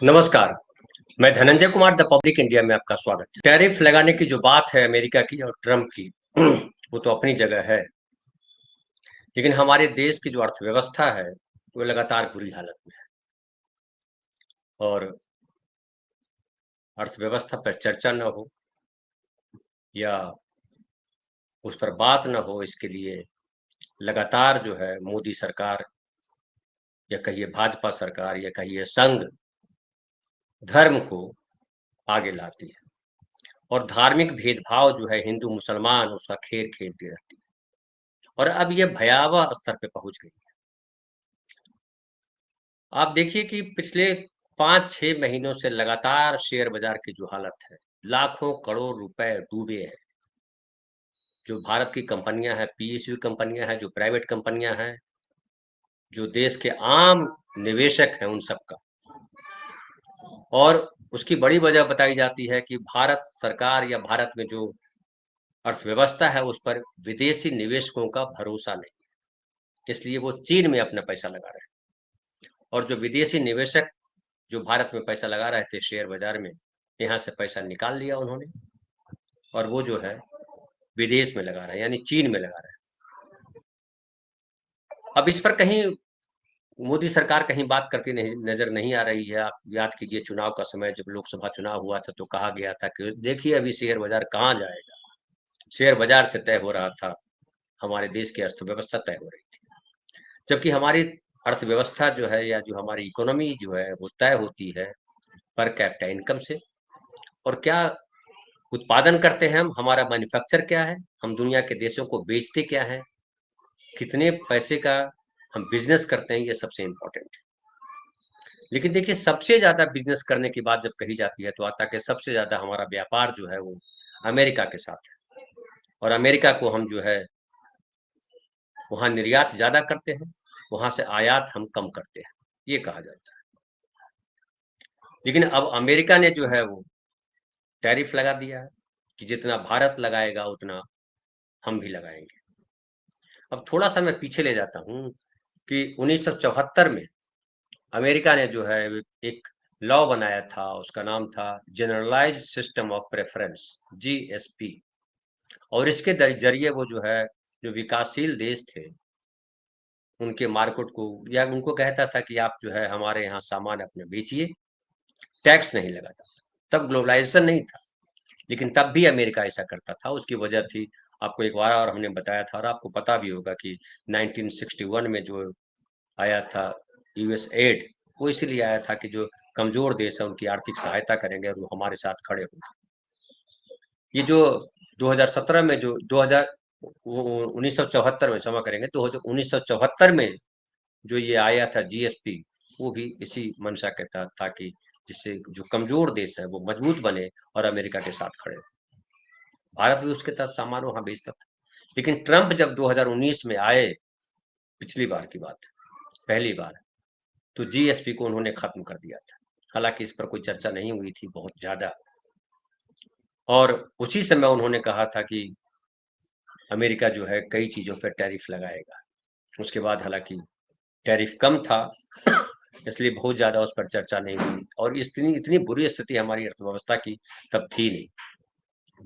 नमस्कार, मैं Dhananjay Kumar the public India में आपका स्वागत है। टैरिफ लगाने की जो बात है अमेरिका की और ट्रंप की, वो तो अपनी जगह है, लेकिन हमारे देश की जो अर्थव्यवस्था है, वो लगातार बुरी हालत में है और अर्थव्यवस्था पर चर्चा न हो या उस पर बात न हो, इसके लिए लगातार जो है मोदी सरकार या कहिए भाजपा सरकार या कहिए संघ धर्म को आगे लाती है और धार्मिक भेदभाव जो है हिंदू-मुसलमान उसका खेल खेलती रहती है और अब ये भयावह स्तर पे पहुँच गई है। आप देखिए कि पिछले 5-6 महीनों से लगातार शेयर बाज़ार की जो हालत है, लाखों करोड़ रुपए डूबे हैं। जो भारत की कंपनियाँ हैं, पीएसयू कंपनियाँ हैं, जो प्राइवेट कंपनियाँ हैं, जो देश के आम निवेशक हैं उन सब का। और उसकी बड़ी वजह बताई जाती है कि भारत सरकार या भारत में जो अर्थव्यवस्था है उस पर विदेशी निवेशकों का भरोसा नहीं, इसलिए वो चीन में अपना पैसा लगा रहे हैं। और जो विदेशी निवेशक जो भारत में पैसा लगा रहे थे शेयर बाज़ार में, यहाँ से पैसा निकाल लिया उन्होंने और वो जो है विदेश में लगा रहे हैं, यानी चीन में लगा रहे हैं। अब इस पर कहीं मोदी सरकार कहीं बात करती नहीं नज़र नहीं आ रही है। आप याद कीजिए चुनाव का समय जब लोकसभा चुनाव हुआ था तो कहा गया था कि देखिए अभी शेयर बाज़ार कहाँ जाएगा। शेयर बाज़ार से तय हो रहा था, हमारे देश की अर्थव्यवस्था तय हो रही थी। जबकि हमारी अर्थव्यवस्था जो है या जो हमारी इकोनॉमी जो है वो तय होती है पर कैपिटा इनकम से। और क्या उत्पादन करते हैं हम, हमारा मैन्युफैक्चर क्या है, हम दुनिया के देशों को बेचते क्या हैं, कितने पैसे का हम बिज़नेस करते हैं, ये सबसे इम्पोर्टेंट है। लेकिन देखिए सबसे ज़्यादा बिज़नेस करने की बात जब कही जाती है तो आता है कि सबसे ज़्यादा हमारा व्यापार जो है वो अमेरिका के साथ है और अमेरिका को हम जो है वहाँ निर्यात ज़्यादा करते हैं, वहाँ से आयात हम कम करते हैं, ये कहा जाता है। लेकिन अब अमेरिका ने जो है वो टैरिफ लगा दिया है कि जितना भारत लगाएगा उतना हम भी लगाएँगे। अब थोड़ा-सा मैं पीछे ले जाता हूँ कि 1974 में अमेरिका ने जो है एक लॉ बनाया था, उसका नाम था generalised system of preference GSP. और इसके जरिए वो जो है जो विकासशील देश थे उनके मार्केट को या उनको कहता था कि आप जो है हमारे यहाँ सामान अपने बेचिए, टैक्स नहीं लगाता। तब ग्लोबलाइजेशन नहीं था, लेकिन तब भी अमेरिका ऐसा करता था। उसकी वजह थी, आपको एक बार और हमने बताया था और आपको पता भी होगा कि 1961 में जो आया था यूएस एड, वो इसीलिए आया था कि जो कमज़ोर देश है उनकी आर्थिक सहायता करेंगे और वो हमारे साथ खड़े होंगे। ये जो 2017 में जो 2000 वो 1974 में क्षमा करेंगे, 1974 में जो ये आया था जीएसपी, वो भी इसी मंशा के तहत था कि जिससे जो कमज़ोर देश है वो मजबूत बने और अमेरिका के साथ खड़े हों। भारत भी उसके तहत सामान वहाँ बेचता था। लेकिन ट्रंप जब 2019 में आए, पिछली बार की बात है, पहली बार, तो जीएसपी को उन्होंने खत्म कर दिया था। हालाँकि इस पर कोई चर्चा नहीं हुई थी बहुत ज़्यादा और उसी समय उन्होंने कहा था कि अमेरिका जो है कई चीज़ों पे टैरिफ लगाएगा। उसके बाद हालाँकि टैरिफ कम था इसलिए बहुत ज़्यादा उस पर चर्चा नहीं हुई और इतनी इतनी बुरी स्थिति हमारी अर्थव्यवस्था की तब थी नहीं,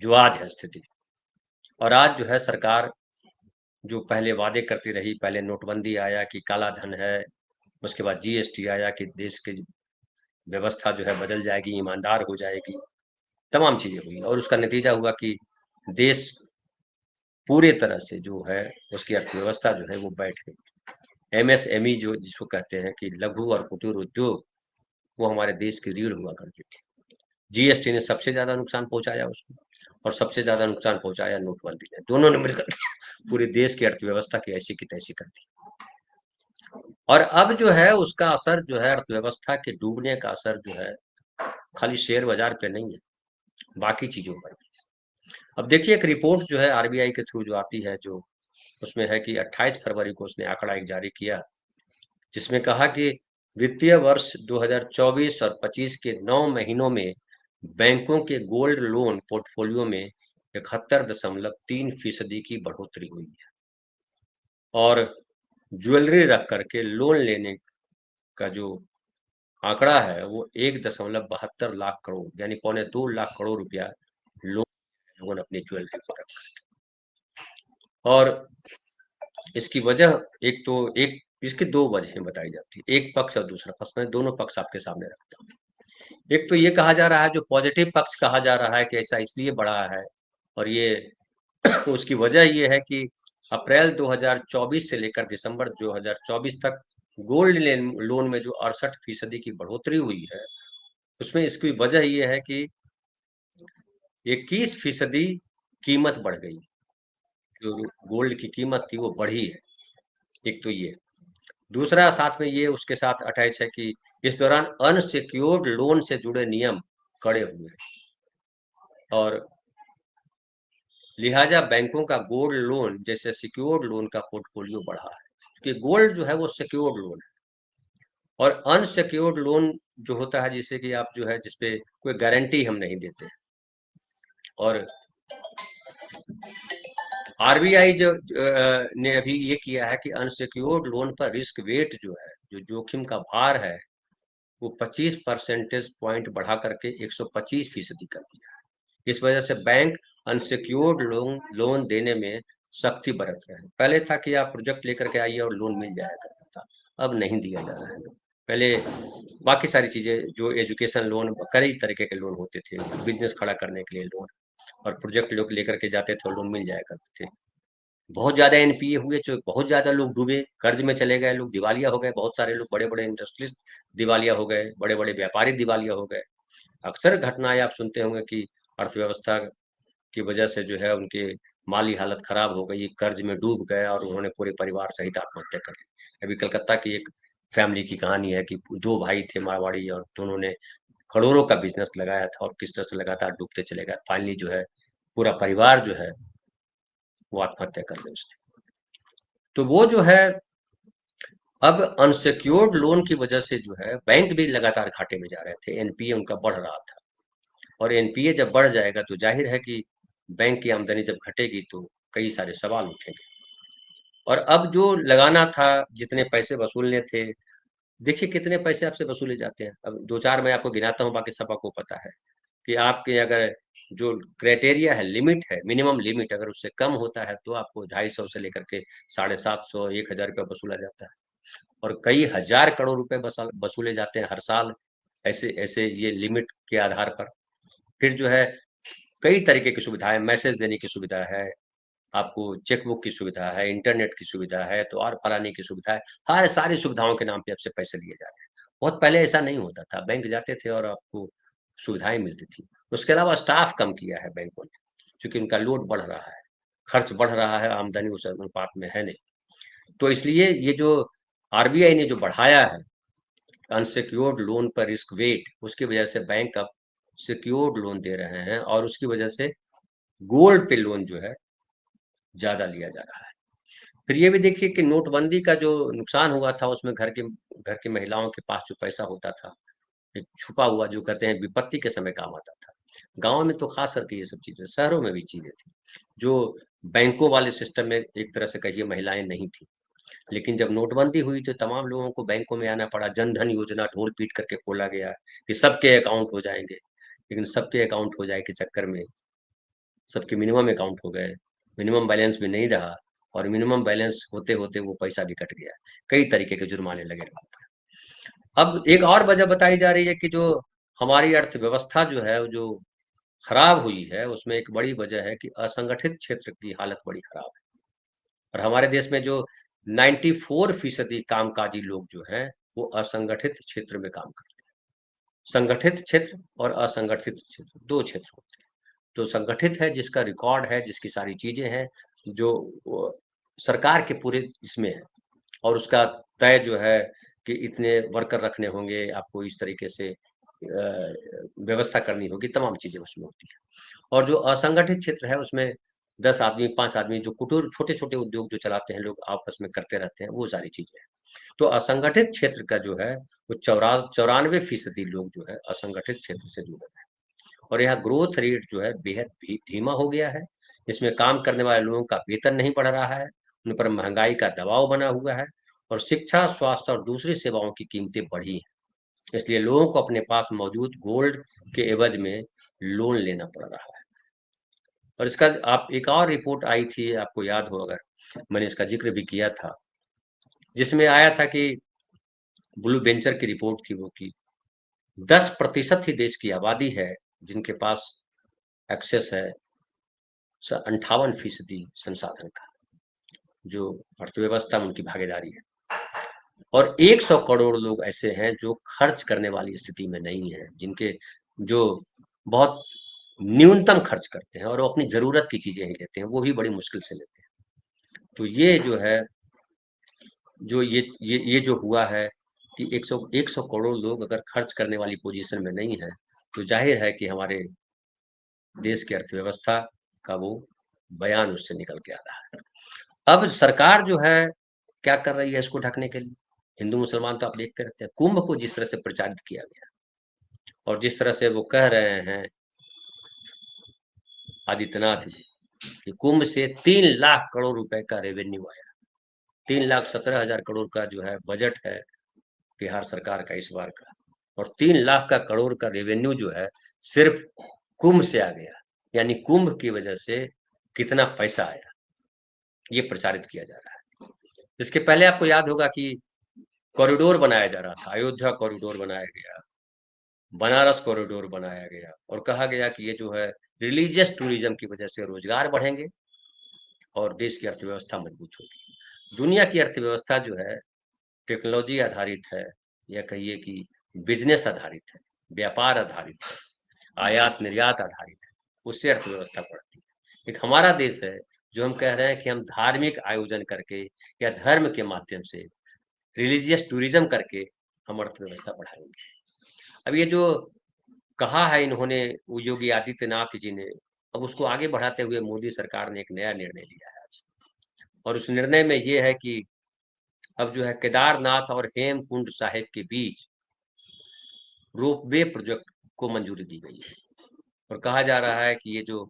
जो आज है स्थिति। और आज जो है सरकार जो पहले वादे करती रही, पहले नोटबंदी आया कि काला धन है, उसके बाद जीएसटी आया कि देश की व्यवस्था जो है बदल जाएगी, ईमानदार हो जाएगी, तमाम चीज़ें हुई और उसका नतीजा हुआ कि देश पूरे तरह से जो है उसकी अर्थव्यवस्था जो है वो बैठ गई। एमएसएमई जो जिसको कहते हैं कि लघु और कुटीर उद्योग, वो हमारे देश की रीढ़ हुआ करती थी। जीएसटी ने सबसे ज़्यादा नुकसान पहुँचाया उसको और सबसे ज़्यादा नुकसान पहुँचाया नोटबंदी ने। दोनों ने मिलकर पूरे देश की अर्थव्यवस्था की ऐसी की तैसी कर दी। और अब जो है उसका असर जो है अर्थव्यवस्था के डूबने का असर जो है खाली शेयर बाज़ार पे नहीं है, बाकी चीज़ों पर भी। अब देखिए एक रिपोर्ट जो है आरबीआई के थ्रू जो आती है जो उसमें है कि 28 फरवरी को उसने आंकड़ा एक जारी किया, जिसमें कहा कि वित्तीय वर्ष 2024 और 25 के 9 महीनों में बैंकों के गोल्ड लोन पोर्टफोलियो में 71.3% की बढ़ोतरी हुई है और ज्वेलरी रख करके लोन लेने का जो आंकड़ा है वो 1.72 लाख करोड़ यानी 2.25 लाख करोड़ रुपया लोन लोगों ने अपनी ज्वेलरी को रखा। और इसकी वजह एक तो एक इसकी दो वजहें बताई जाती है, एक पक्ष और दूसरा पक्ष। मैं दोनों पक्ष आपके सामने रखता हूँ। एक तो ये कहा जा रहा है, जो पॉजिटिव पक्ष कहा जा रहा है कि ऐसा इसलिए बढ़ा है, और ये उसकी वजह ये है कि अप्रैल 2024 से लेकर दिसंबर 2024 तक गोल्ड लोन में जो 68% की बढ़ोतरी हुई है, उसमें इसकी वजह ये है कि 21% कीमत बढ़ गई। जो गोल्ड की कीमत थी वो बढ़ी है, एक तो ये। दूसरा साथ में ये उसके साथ अटैच है कि इस दौरान अनसिक्योर्ड लोन से जुड़े नियम कड़े हुए हैं, और लिहाजा बैंकों का गोल्ड लोन जैसे सिक्योर्ड लोन का पोर्टफोलियो बढ़ा है, क्योंकि गोल्ड जो है वो सिक्योर्ड लोन है, और अनसिक्योर्ड लोन जो होता है जिससे कि आप जो है जिसपे कोई गारंटी हम नहीं देते। और आरबीआई ने अभी ये किया है कि अनसिक्योर्ड लोन पर रिस्क वेट जो है, जो जोखिम का भार है, वो 25 परसेंटेज पॉइंट बढ़ा करके 125% कर दिया है। इस वजह से बैंक अनसिक्योर्ड लोन देने में सख्ती बरत रहे हैं। पहले था कि आप प्रोजेक्ट लेकर के आइए और लोन मिल जाया करता था, अब नहीं दिया जा रहा है। पहले बाकी सारी चीजें जो एजुकेशन लोन, कई तरीके के लोन होते थे, बिजनेस खड़ा करने के लिए लोन, और प्रोजेक्ट लोग लेकर के जाते थे और लोन मिल जाया करते थे। बहुत ज्यादा एनपीए हुए, जो बहुत ज्यादा लोग डूबे, कर्ज में चले गए, लोग दिवालिया हो गए, बहुत सारे लोग, बड़े बड़े इंडस्ट्रीज दिवालिया हो गए, बड़े बड़े व्यापारी दिवालिया हो गए। अक्सर घटनाएं आप सुनते होंगे कि अर्थव्यवस्था की वजह से जो है उनके माली हालत खराब हो गई, कर्ज में डूब गए और उन्होंने पूरे परिवार सहित आत्महत्या कर ली। अभी कलकत्ता की एक फैमिली की कहानी है कि दो भाई थे मारवाड़ी, और दोनों ने करोड़ों का बिजनेस लगाया था, और किस तरह से लगातार डूबते चले गए। फाइनली जो है पूरा परिवार जो है वो आत्महत्या कर ले उसने। तो वो जो है अब अनसिक्योर्ड लोन की वजह से जो है बैंक भी लगातार घाटे में जा रहे थे, एनपीए उनका बढ़ रहा था। और एनपीए जब बढ़ जाएगा तो जाहिर है कि बैंक की आमदनी जब घटेगी तो कई सारे सवाल उठेंगे। और अब जो लगाना था, जितने पैसे वसूलने थे, देखिए कितने पैसे आपसे वसूले जाते हैं। अब दो चार मैं आपको गिनाता हूँ, बाकी सब आपको पता है कि आपके अगर जो क्राइटेरिया है, लिमिट है, मिनिमम लिमिट, अगर उससे कम होता है तो आपको 250 से लेकर के 750, 1000 रुपया वसूला जाता है, और कई हजार करोड़ रुपए वसूले जाते हैं हर साल, ऐसे ऐसे ये लिमिट के आधार पर। फिर जो है कई तरीके की सुविधाएं, मैसेज देने की सुविधा है, आपको चेकबुक की सुविधा है, इंटरनेट की सुविधा है, तो और फलाने की सुविधा है। हर सारी सुविधाओं के नाम पे आपसे पैसे लिए जा रहे हैं। बहुत पहले ऐसा नहीं होता था, बैंक जाते थे और आपको सुविधाएं मिलती थी। उसके अलावा स्टाफ कम किया है बैंकों ने, क्योंकि उनका लोड बढ़ रहा है, खर्च बढ़ रहा है, आमदनी उस अनुपात में है नहीं। तो इसलिए ये जो आरबीआई ने जो बढ़ाया है अनसिक्योर्ड लोन पर रिस्क वेट, उसकी वजह से बैंक अब सिक्योर्ड लोन दे रहे हैं, और उसकी वजह से गोल्ड पे लोन जो है ज्यादा लिया जा रहा है। फिर ये भी देखिए कि नोटबंदी का जो नुकसान हुआ था, उसमें घर की महिलाओं के पास जो पैसा होता था, एक छुपा हुआ, जो कहते हैं विपत्ति के समय काम आता था। गांव में तो खास करके ये सब चीजें, शहरों में भी चीजें थी जो बैंकों वाले सिस्टम में एक तरह से कहिए महिलाएं नहीं थी। लेकिन जब नोटबंदी हुई तो तमाम लोगों को बैंकों में आना पड़ा, जन धन योजना ढोल पीट करके खोला गया कि सबके अकाउंट हो जाएंगे। लेकिन सबके अकाउंट हो जाए के चक्कर में सबके मिनिमम अकाउंट हो गए, मिनिमम बैलेंस भी नहीं रहा, और मिनिमम बैलेंस होते होते वो पैसा भी कट गया। कई तरीके के जुर्माने लगे लोगों पर। अब एक और वजह बताई जा रही है कि जो हमारी अर्थव्यवस्था जो है, जो खराब हुई है, उसमें एक बड़ी वजह है कि असंगठित क्षेत्र की हालत बड़ी खराब है। और हमारे देश में जो 94% कामकाजी लोग जो हैं वो असंगठित क्षेत्र में काम करते हैं। संगठित क्षेत्र और असंगठित क्षेत्र, दो क्षेत्र होते हैं। तो संगठित है जिसका रिकॉर्ड है, जिसकी सारी चीजें हैं, जो सरकार के पूरे इसमें है, और उसका तय जो है कि इतने वर्कर रखने होंगे, आपको इस तरीके से व्यवस्था करनी होगी, तमाम चीजें उसमें होती है। और जो असंगठित क्षेत्र है उसमें 10 आदमी, 5 आदमी, जो कुटीर छोटे छोटे उद्योग जो चलाते हैं लोग, आपस में करते रहते हैं, वो सारी चीजें हैं। तो असंगठित क्षेत्र का जो है वो 94% लोग जो है असंगठित क्षेत्र से जुड़े हैं। और यहाँ ग्रोथ रेट जो है बेहद धीमा हो गया है। इसमें काम करने वाले लोगों का वेतन नहीं बढ़ रहा है, उन पर महंगाई का दबाव बना हुआ है, और शिक्षा, स्वास्थ्य और दूसरी सेवाओं की कीमतें बढ़ी हैं। इसलिए लोगों को अपने पास मौजूद गोल्ड के एवज में लोन लेना पड़ रहा है। और इसका आप एक और रिपोर्ट आई थी, आपको याद हो अगर, मैंने इसका जिक्र भी किया था, जिसमें आया था कि ब्लू वेंचर की रिपोर्ट थी वो, की 10% ही देश की आबादी है जिनके पास एक्सेस है 58% संसाधन का, जो अर्थव्यवस्था में उनकी भागीदारी है। और 100 करोड़ लोग ऐसे हैं जो खर्च करने वाली स्थिति में नहीं है, जिनके जो बहुत न्यूनतम खर्च करते हैं और वो अपनी जरूरत की चीजें ही लेते हैं, वो भी बड़ी मुश्किल से लेते हैं। तो ये जो है, जो ये जो हुआ है कि 100 करोड़ लोग अगर खर्च करने वाली पोजीशन में नहीं है, तो जाहिर है कि हमारे देश की अर्थव्यवस्था का वो बयान उससे निकल के आ रहा है। अब सरकार जो है क्या कर रही है इसको ढकने के लिए? हिंदू मुसलमान तो आप देखते रहते हैं, कुंभ को जिस तरह से प्रचारित किया गया और जिस तरह से वो कह रहे हैं आदित्यनाथ जी कि कुंभ से 3 लाख करोड़ रुपए का रेवेन्यू आया, 3,17,000 करोड़ का जो है बजट है बिहार सरकार का इस बार का, और 3 लाख का करोड़ का रेवेन्यू जो है सिर्फ कुंभ से आ गया, यानी कुंभ की वजह से कितना पैसा आया, ये प्रचारित किया जा रहा है। इसके पहले आपको याद होगा कि कॉरिडोर बनाया जा रहा था, अयोध्या कॉरिडोर बनाया गया, बनारस कॉरिडोर बनाया गया, और कहा गया कि ये जो है रिलीजियस टूरिज्म की वजह से रोजगार बढ़ेंगे और देश की अर्थव्यवस्था मजबूत होगी। दुनिया की अर्थव्यवस्था जो है टेक्नोलॉजी आधारित है, या कहिए कि बिजनेस आधारित है, व्यापार आधारित है, आयात निर्यात आधारित है, उससे अर्थव्यवस्था बढ़ती है। एक हमारा देश है जो हम कह रहे हैं कि हम धार्मिक आयोजन करके या धर्म के माध्यम से रिलीजियस टूरिज्म करके हम अर्थव्यवस्था बढ़ाएंगे। अब ये जो कहा है इन्होंने, वो योगी आदित्यनाथ जी ने, अब उसको आगे बढ़ाते हुए मोदी सरकार ने एक नया निर्णय लिया है आज, और उस निर्णय में ये है कि अब जो है केदारनाथ और हेमकुंड साहिब के बीच रोपवे प्रोजेक्ट को मंजूरी दी गई है। और कहा जा रहा है कि ये जो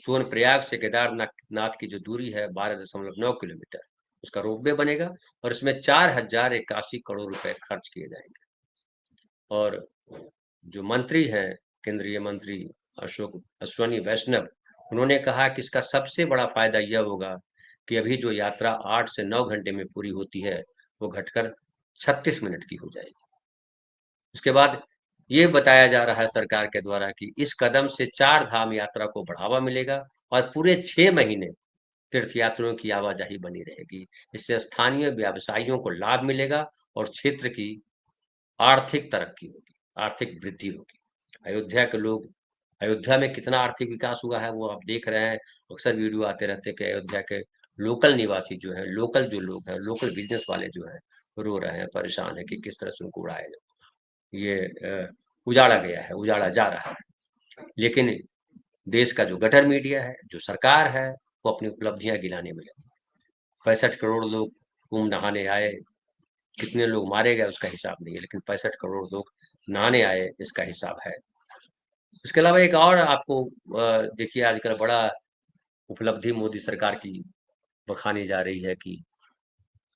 सोनप्रयाग से केदारनाथ नाथ की जो दूरी है 12.9 किलोमीटर, उसका रोपवे बनेगा और इसमें 4,081 करोड़ रुपए खर्च किए जाएंगे। और जो मंत्री हैं, केंद्रीय मंत्री अशोक अश्वनी वैष्णव, उन्होंने कहा कि इसका सबसे बड़ा फायदा यह होगा कि अभी जो यात्रा 8 से 9 घंटे में पूरी होती है, वो घटकर 36 मिनट की हो जाएगी। उसके बाद ये बताया जा रहा है सरकार के द्वारा कि इस कदम से 4 धाम यात्रा को बढ़ावा मिलेगा और पूरे 6 महीने तीर्थयात्रियों की आवाजाही बनी रहेगी। इससे स्थानीय व्यवसायियों को लाभ मिलेगा और क्षेत्र की आर्थिक तरक्की होगी, आर्थिक वृद्धि होगी। अयोध्या के लोग, अयोध्या में कितना आर्थिक विकास हुआ है वो आप देख रहे हैं, अक्सर वीडियो आते रहते हैं कि अयोध्या के लोकल निवासी जो है, लोकल जो लोग हैं, लोकल बिजनेस वाले जो हैं, रो रहे हैं, परेशान है कि किस तरह से उनको उड़ाया जाए। ये उजाड़ा गया है, उजाड़ा जा रहा है। लेकिन देश का जो गटर मीडिया है, जो सरकार है, वो अपनी उपलब्धियां गिनाने में लगी। 65 करोड़ लोग कुंभ नहाने आए, कितने लोग मारे गए उसका हिसाब नहीं है, लेकिन 65 करोड़ लोग नहाने आए इसका हिसाब है। इसके अलावा एक और आपको देखिए आजकल बड़ा उपलब्धि मोदी सरकार की बखानी जा रही है कि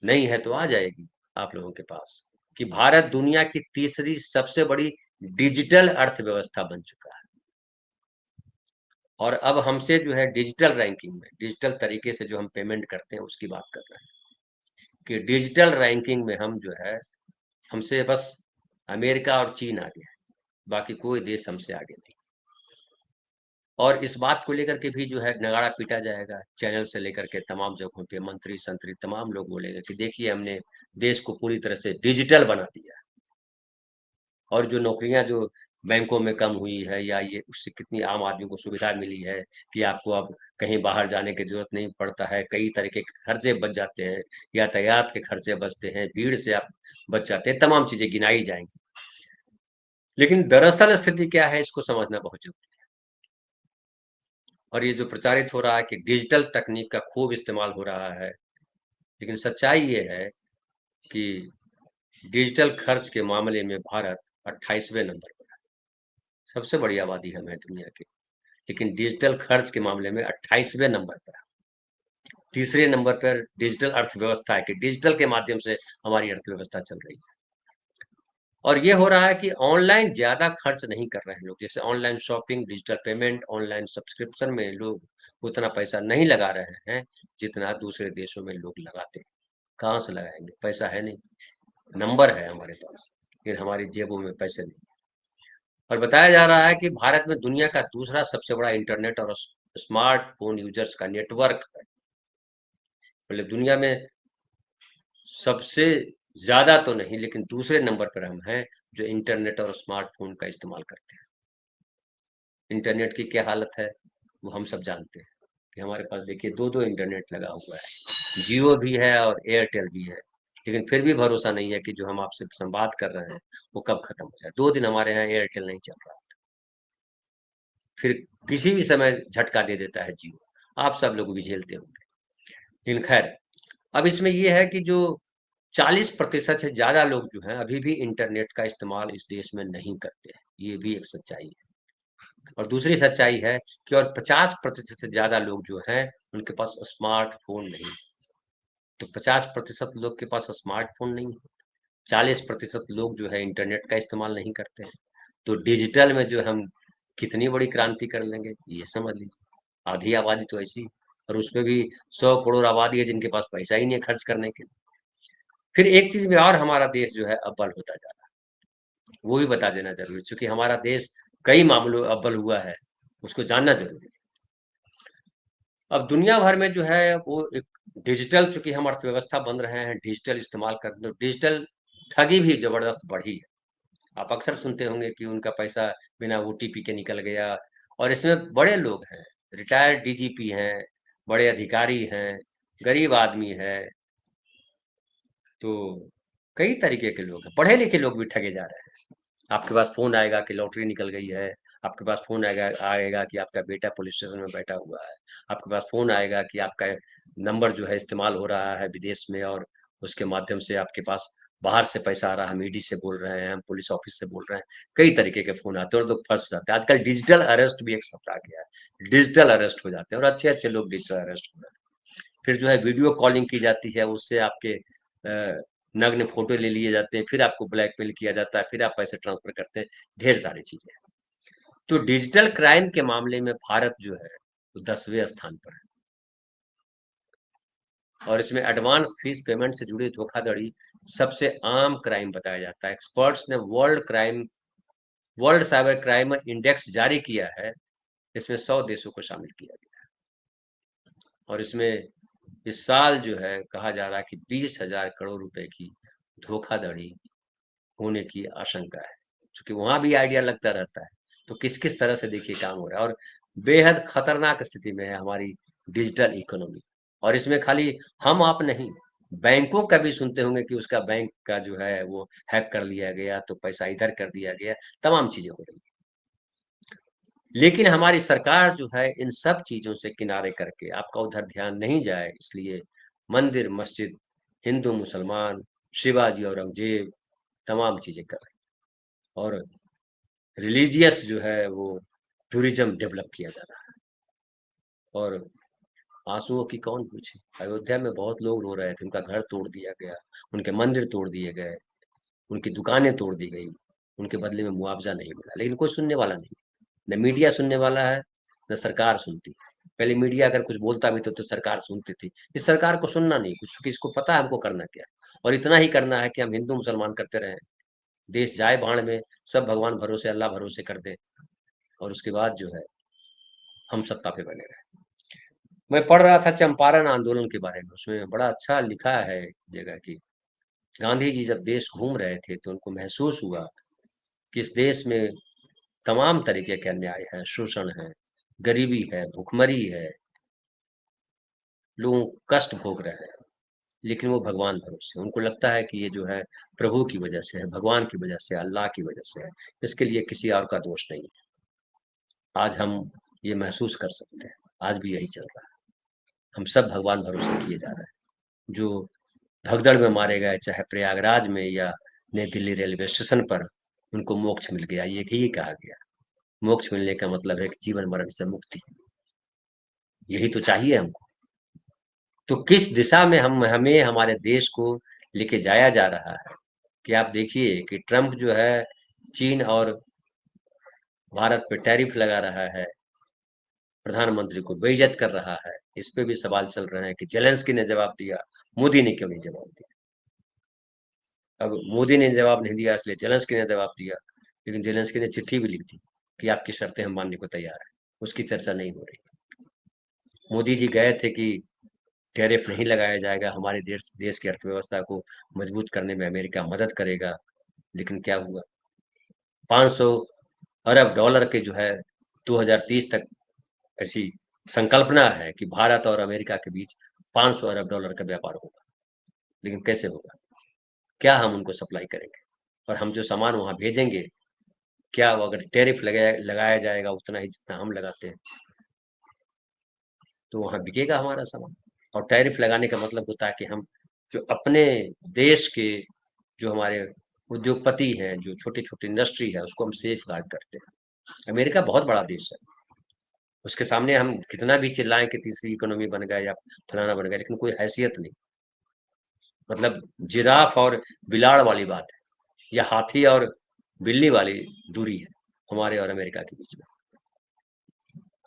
नहीं है तो आ जाएगी आप लोगों के पास, कि भारत दुनिया की तीसरी सबसे बड़ी डिजिटल अर्थव्यवस्था बन चुका है। और अब हमसे जो है डिजिटल रैंकिंग में, डिजिटल तरीके से जो हम पेमेंट करते हैं उसकी बात कर रहे हैं, कि डिजिटल रैंकिंग में हम जो है, हमसे बस अमेरिका और चीन आगे है, बाकी कोई देश हमसे आगे नहीं। और इस बात को लेकर के भी जो है नगाड़ा पीटा जाएगा, चैनल से लेकर के तमाम जगहों पे मंत्री संतरी तमाम लोग बोलेंगे कि देखिए हमने देश को पूरी तरह से डिजिटल बना दिया है। और जो नौकरियां जो बैंकों में कम हुई है, या ये उससे कितनी आम आदमी को सुविधा मिली है कि आपको अब कहीं बाहर जाने की जरूरत नहीं पड़ता है, कई तरह के खर्चे बच जाते हैं, यातायात के खर्चे बचते हैं, भीड़ से आप बच जाते हैं, तमाम चीजें गिनाई जाएंगी। लेकिन दरअसल स्थिति क्या है इसको समझना बहुत जरूरी है। और ये जो प्रचारित हो रहा है कि डिजिटल तकनीक का खूब इस्तेमाल हो रहा है, लेकिन सच्चाई ये है कि डिजिटल खर्च के मामले में भारत 28वें नंबर पर है। सबसे बड़ी आबादी हम है दुनिया की, लेकिन डिजिटल खर्च के मामले में 28वें नंबर पर है। तीसरे नंबर पर डिजिटल अर्थव्यवस्था है, कि डिजिटल के माध्यम से हमारी अर्थव्यवस्था चल रही है। और ये हो रहा है कि ऑनलाइन ज़्यादा खर्च नहीं कर रहे हैं लोग। जैसे online shopping, digital payment, online subscription में लोग उतना पैसा नहीं लगा रहे हैं, जितना दूसरे देशों में लोग लगाते हैं। कहाँ से लगाएँगे? पैसा है नहीं, नंबर है हमारे पास, लेकिन हमारी जेबों में पैसे नहीं। और बताया जा रहा है कि भारत में दुनिया का दूसरा सबसे बड़ा इंटरनेट और स्मार्टफ़ोन यूज़र्स का नेटवर्क है। मतलब दुनिया में सबसे ज़्यादा तो नहीं, लेकिन दूसरे नंबर पर हम हैं, जो इंटरनेट और स्मार्टफ़ोन का इस्तेमाल करते हैं। इंटरनेट की क्या हालत है, वो हम सब जानते हैं, कि हमारे पास देखिए 2-2 इंटरनेट लगा हुआ है। जियो भी है और एयरटेल भी है, लेकिन फिर भी भरोसा नहीं है कि जो हम आपसे संवाद कर रहे हैं, वो कब खत्म हो जाए। 2 दिन हमारे यहाँ एयरटेल नहीं चल रहा, फिर किसी भी समय झटका दे देता है जियो। आप सब लोग भी झेलते होंगे। लेकिन खैर, अब इसमें ये है कि जो 40% से ज़्यादा लोग जो हैं, अभी भी इंटरनेट का इस्तेमाल इस देश में नहीं करते हैं। ये भी एक सच्चाई है। और दूसरी सच्चाई है कि और 50% से ज़्यादा लोग जो हैं, उनके पास स्मार्टफ़ोन नहीं है। तो 50% लोग के पास स्मार्टफ़ोन नहीं है, 40% लोग जो है इंटरनेट का इस्तेमाल नहीं करते हैं। तो डिजिटल में जो हम कितनी बड़ी क्रांति कर लेंगे, ये समझ लीजिए। आधी आबादी तो ऐसी और उसमें भी 100 करोड़ आबादी है जिनके पास पैसा ही नहीं है खर्च करने के लिए। फिर एक चीज़ में और हमारा देश जो है अव्वल होता जा रहा है, वो भी बता देना ज़रूरी है, चूँकि हमारा देश कई मामलों अव्वल हुआ है, उसको जानना ज़रूरी है। अब दुनिया भर में जो है वो एक डिजिटल, चूँकि हम अर्थव्यवस्था बन रहे हैं, डिजिटल इस्तेमाल कर तो डिजिटल ठगी भी ज़बरदस्त बढ़ी है। आप अक्सर सुनते होंगे कि उनका पैसा बिना ओटीपी के निकल गया और इसमें बड़े लोग हैं, रिटायर्ड डीजीपी हैं, बड़े अधिकारी हैं, गरीब आदमी है, तो कई तरीके के लोग हैं, पढ़े-लिखे लोग भी ठगे जा रहे हैं। आपके पास फ़ोन आएगा कि लॉटरी निकल गई है, आपके पास फ़ोन आएगा आएगा कि आपका बेटा पुलिस स्टेशन में बैठा हुआ है, आपके पास फ़ोन आएगा कि आपका नंबर जो है इस्तेमाल हो रहा है विदेश में और उसके माध्यम से आपके पास बाहर से पैसा आ रहा है, हम ईडी से बोल रहे हैं, हम पुलिस ऑफिस से बोल रहे हैं, कई तरीके के फ़ोन आते हैं और लोग फँस जाते हैं। आजकल डिजिटल अरेस्ट भी एक शब्द आ गया है, डिजिटल अरेस्ट हो जाते हैं और अच्छे-अच्छे लोग डिजिटल अरेस्ट हो रहे हैं। फिर जो है वीडियो कॉलिंग की जाती है, उससे आपके नग्न फ़ोटो ले लिए जाते हैं, फिर आपको ब्लैकमेल किया जाता है, फिर आप पैसे ट्रांसफ़र करते हैं, ढेर सारी चीज़ें हैं। तो डिजिटल क्राइम के मामले में भारत जो है, वो 10वें स्थान पर है और इसमें एडवांस फीस पेमेंट से जुड़ी धोखाधड़ी सबसे आम क्राइम बताया जाता है। एक्सपर्ट्स ने वर्ल्ड साइबर क्राइम इंडेक्स जारी किया है, इसमें 100 देशों को शामिल किया गया है और इसमें इस साल जो है कहा जा रहा है कि 20,000 करोड़ रुपए की धोखाधड़ी होने की आशंका है, क्योंकि वहाँ भी आइडिया लगता रहता है। तो किस-किस तरह से देखिए काम हो रहा है और बेहद खतरनाक स्थिति में है हमारी डिजिटल इकोनॉमी और इसमें खाली हम आप नहीं, बैंकों का भी सुनते होंगे कि उसका बैंक का जो है वो हैक कर लिया गया, तो पैसा इधर कर दिया गया, तमाम चीज़ें हो रही हैं। लेकिन हमारी सरकार जो है इन सब चीज़ों से किनारे करके आपका उधर ध्यान नहीं जाए इसलिए मंदिर, मस्जिद, हिंदू, मुसलमान, शिवाजी, औरंगज़ेब तमाम चीज़ें कर रहे हैं और रिलीजियस जो है वो टूरिज़्म डेवलप किया जा रहा है और आँसुओं की कौन पूछे? अयोध्या में बहुत लोग रो रहे थे, उनका घर तोड़ दिया गया, उनके मंदिर तोड़ दिए गए, उनकी दुकानें तोड़ दी गई, उनके बदले में मुआवज़ा नहीं मिला, लेकिन कोई सुनने वाला नहीं। न मीडिया सुनने वाला है, न सरकार सुनती है। पहले मीडिया अगर कुछ बोलता भी तो सरकार सुनती थी। इस सरकार को सुनना नहीं कुछ, क्योंकि इसको पता है हमको करना क्या है और इतना ही करना है कि हम हिंदू मुसलमान करते रहें, देश जाए भाड़ में, सब भगवान भरोसे, अल्लाह भरोसे कर दें और उसके बाद जो है हम सत्ता पे बने रहें। मैं पढ़ रहा था चंपारण आंदोलन के बारे में, उसमें बड़ा अच्छा लिखा है एक जगह कि गांधी जी जब देश घूम रहे थे तो उनको महसूस हुआ कि इस देश में तमाम तरीके के अन्याय है, शोषण है, गरीबी है, भुखमरी है, लोग कष्ट भोग रहे हैं, लेकिन वो भगवान भरोसे। उनको लगता है कि ये जो है प्रभु की वजह से है, भगवान की वजह से है, अल्लाह की वजह से है, इसके लिए किसी और का दोष नहीं है। आज हम ये महसूस कर सकते हैं, आज भी यही चल रहा है। हम सब भगवान भरोसे किए जा रहे हैं। जो भगदड़ में मारे गए, चाहे प्रयागराज में या नई दिल्ली रेलवे स्टेशन पर, उनको मोक्ष मिल गया, ये ही कहा गया। मोक्ष मिलने का मतलब है कि जीवन मरण से मुक्ति, यही तो चाहिए हमको। तो किस दिशा में हम हमें हमारे देश को लेके जाया जा रहा है, कि आप देखिए कि ट्रम्प जो है चीन और भारत पे टैरिफ लगा रहा है, प्रधानमंत्री को बेइज्जत कर रहा है। इस पे भी सवाल चल रहे हैं कि जेलेंस्की ने जवाब दिया, मोदी ने क्यों नहीं जवाब दिया? अब मोदी ने जवाब नहीं दिया इसलिए जेलेंस्की ने जवाब दिया, लेकिन जेलेंस्की ने चिट्ठी भी लिख दी कि आपकी शर्तें हम मानने को तैयार हैं। उसकी चर्चा नहीं हो रही। मोदी जी गए थे कि टैरिफ नहीं लगाया जाएगा, हमारे देश देश की अर्थव्यवस्था को मजबूत करने में अमेरिका मदद करेगा, लेकिन क्या हुआ? 500 अरब डॉलर के जो है 2030 तक ऐसी संकल्पना है कि भारत और अमेरिका के बीच 500 अरब डॉलर का व्यापार होगा। लेकिन कैसे होगा? क्या हम उनको सप्लाई करेंगे? और हम जो सामान वहां भेजेंगे, क्या वो अगर टैरिफ लगाया लगाया जाएगा उतना ही जितना हम लगाते हैं, तो वहां बिकेगा हमारा सामान? और टैरिफ लगाने का मतलब होता है कि हम जो अपने देश के जो हमारे उद्योगपति हैं, जो छोटे छोटे इंडस्ट्री है, उसको हम सेफ गार्ड करते हैं। अमेरिका बहुत बड़ा देश है, उसके सामने हम कितना भी चिल्लाएं कि तीसरी इकोनॉमी बन गया या फलाना बन गया, लेकिन कोई हैसियत नहीं। मतलब जिराफ और बिलाड़ वाली बात है, या हाथी और बिल्ली वाली दूरी है हमारे और अमेरिका के बीच में।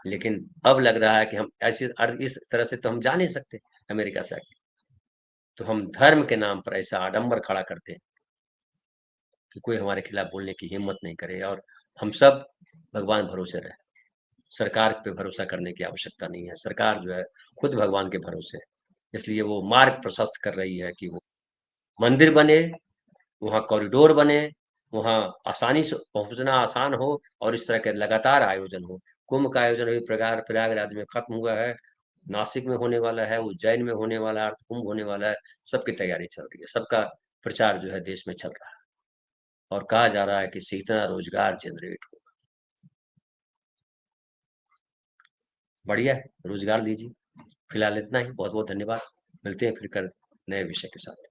लेकिन अब लग रहा है कि हम ऐसी इस तरह से तो हम जा नहीं सकते अमेरिका से आके। तो हम धर्म के नाम पर ऐसा आडंबर खड़ा करते हैं कि कोई हमारे खिलाफ बोलने की हिम्मत नहीं करे, और हम सब भगवान भरोसे रहे। सरकार पे भरोसा करने की आवश्यकता नहीं है, सरकार जो है खुद भगवान के भरोसे है। इसलिए वो मार्ग प्रशस्त कर रही है कि वो मंदिर बने, वहाँ कॉरिडोर बने, वहाँ आसानी से पहुँचना आसान हो, और इस तरह के लगातार आयोजन हो। कुंभ का आयोजन अभी प्रयागराज में खत्म हुआ है, नासिक में होने वाला है, उज्जैन में होने वाला है, अर्थ कुंभ होने वाला है। सबकी तैयारी चल रही है, सबका प्रचार जो है देश में चल रहा है, और कहा जा रहा है कि इससे इतना रोजगार जनरेट हो। बढ़िया है, रोजगार दीजिए। फिलहाल इतना ही, बहुत बहुत धन्यवाद। मिलते हैं फिर कर नए विषय के साथ।